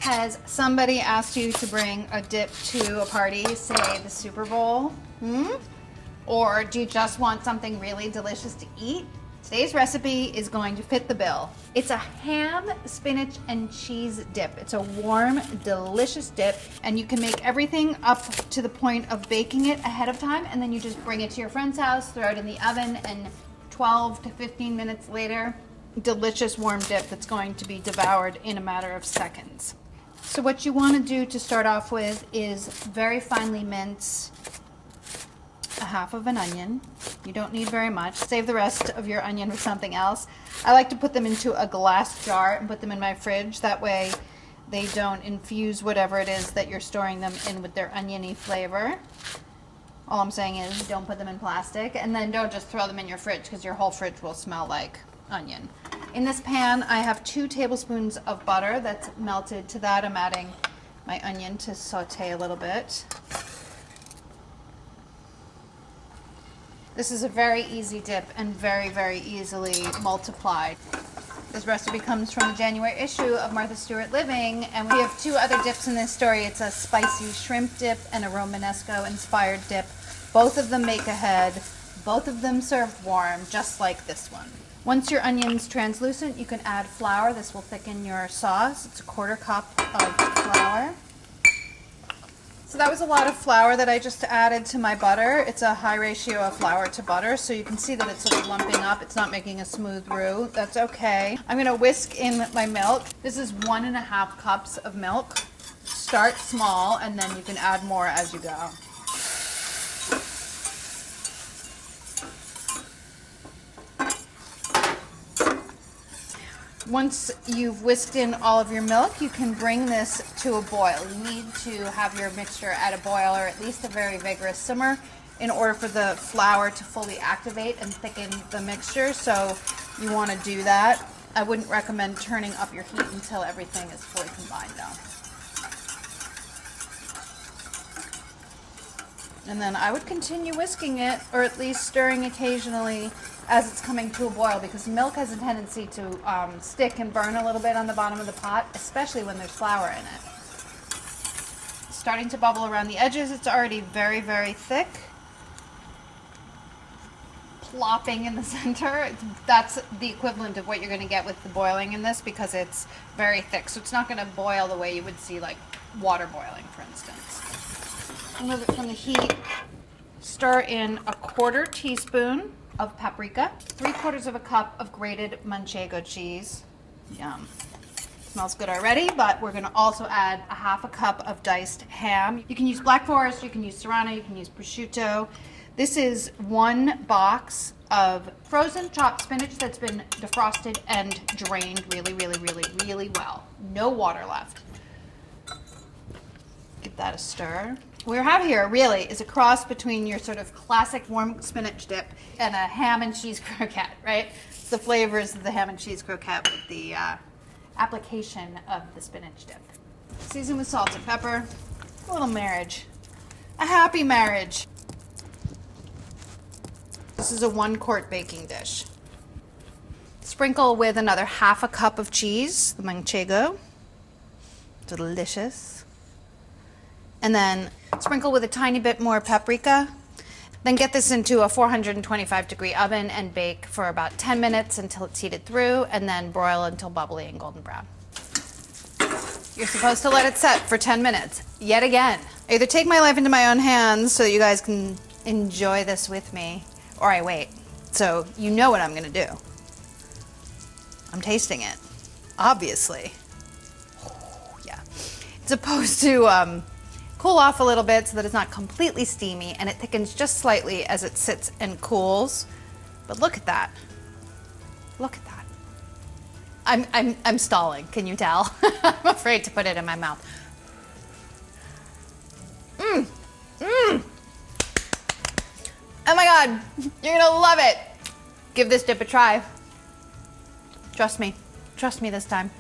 Has somebody asked you to bring a dip to a party, say the Super Bowl? Or do you just want something really delicious to eat? Today's recipe is going to fit the bill. It's a ham, spinach, and cheese dip. It's a warm, delicious dip, and you can make everything up to the point of baking it ahead of time, and then you just bring it to your friend's house, throw it in the oven, and 12 to 15 minutes later, delicious warm dip that's going to be devoured in a matter of seconds. So what you want to do to start off with is very finely mince a half of an onion. You don't need very much. Save the rest of your onion for something else. I like to put them into a glass jar and put them in my fridge. That way they don't infuse whatever it is that you're storing them in with their oniony flavor. All I'm saying is don't put them in plastic, and then don't just throw them in your fridge because your whole fridge will smell like onion. In this pan, I have 2 tablespoons of butter that's melted. To that, I'm adding my onion to saute a little bit. This is a very easy dip and very, very easily multiplied. This recipe comes from the January issue of Martha Stewart Living, and we have 2 other dips in this story. It's a spicy shrimp dip and a Romanesco inspired dip. Both of them make ahead, both of them served warm, just like this one. Once your onion's translucent, you can add flour. This will thicken your sauce. It's a 1/4 cup of flour. So that was a lot of flour that I just added to my butter. It's a high ratio of flour to butter, so you can see that it's sort of lumping up. It's not making a smooth roux. That's okay. I'm gonna whisk in my milk. This is 1½ cups of milk. Start small, and then you can add more as you go. Once you've whisked in all of your milk, you can bring this to a boil. You need to have your mixture at a boil or at least a very vigorous simmer in order for the flour to fully activate and thicken the mixture. So you want to do that. I wouldn't recommend turning up your heat until everything is fully combined though. And then I would continue whisking it, or at least stirring occasionally as it's coming to a boil, because milk has a tendency to stick and burn a little bit on the bottom of the pot, especially when there's flour in it. It's starting to bubble around the edges. It's already very, very thick. Plopping in the center. That's the equivalent of what you're going to get with the boiling in this, because it's very thick. So it's not going to boil the way you would see like water boiling, for instance. Remove it from the heat. Stir in a 1/4 teaspoon of paprika, 3/4 cup of grated manchego cheese. Yum. Smells good already, but we're gonna also add a 1/2 cup of diced ham. You can use Black Forest, you can use Serrano, you can use prosciutto. This is 1 box of frozen chopped spinach that's been defrosted and drained really, really, really, really well. No water left. Give that a stir. What we have here really is a cross between your sort of classic warm spinach dip and a ham and cheese croquette, right? It's the flavors of the ham and cheese croquette with the application of the spinach dip. Season with salt and pepper. A little marriage. A happy marriage. This is a 1-quart baking dish. Sprinkle with another 1/2 cup of cheese, the manchego. Delicious. And then sprinkle with a tiny bit more paprika. Then get this into a 425-degree oven and bake for about 10 minutes until it's heated through, and then broil until bubbly and golden brown. You're supposed to let it set for 10 minutes. Yet again. I either take my life into my own hands so that you guys can enjoy this with me, or I wait. So you know what I'm gonna do. I'm tasting it, obviously. Oh, yeah. It's supposed to cool off a little bit so that it's not completely steamy, and it thickens just slightly as it sits and cools. But look at that. Look at that. I'm stalling, can you tell? I'm afraid to put it in my mouth. Oh my God, you're gonna love it. Give this dip a try. Trust me this time.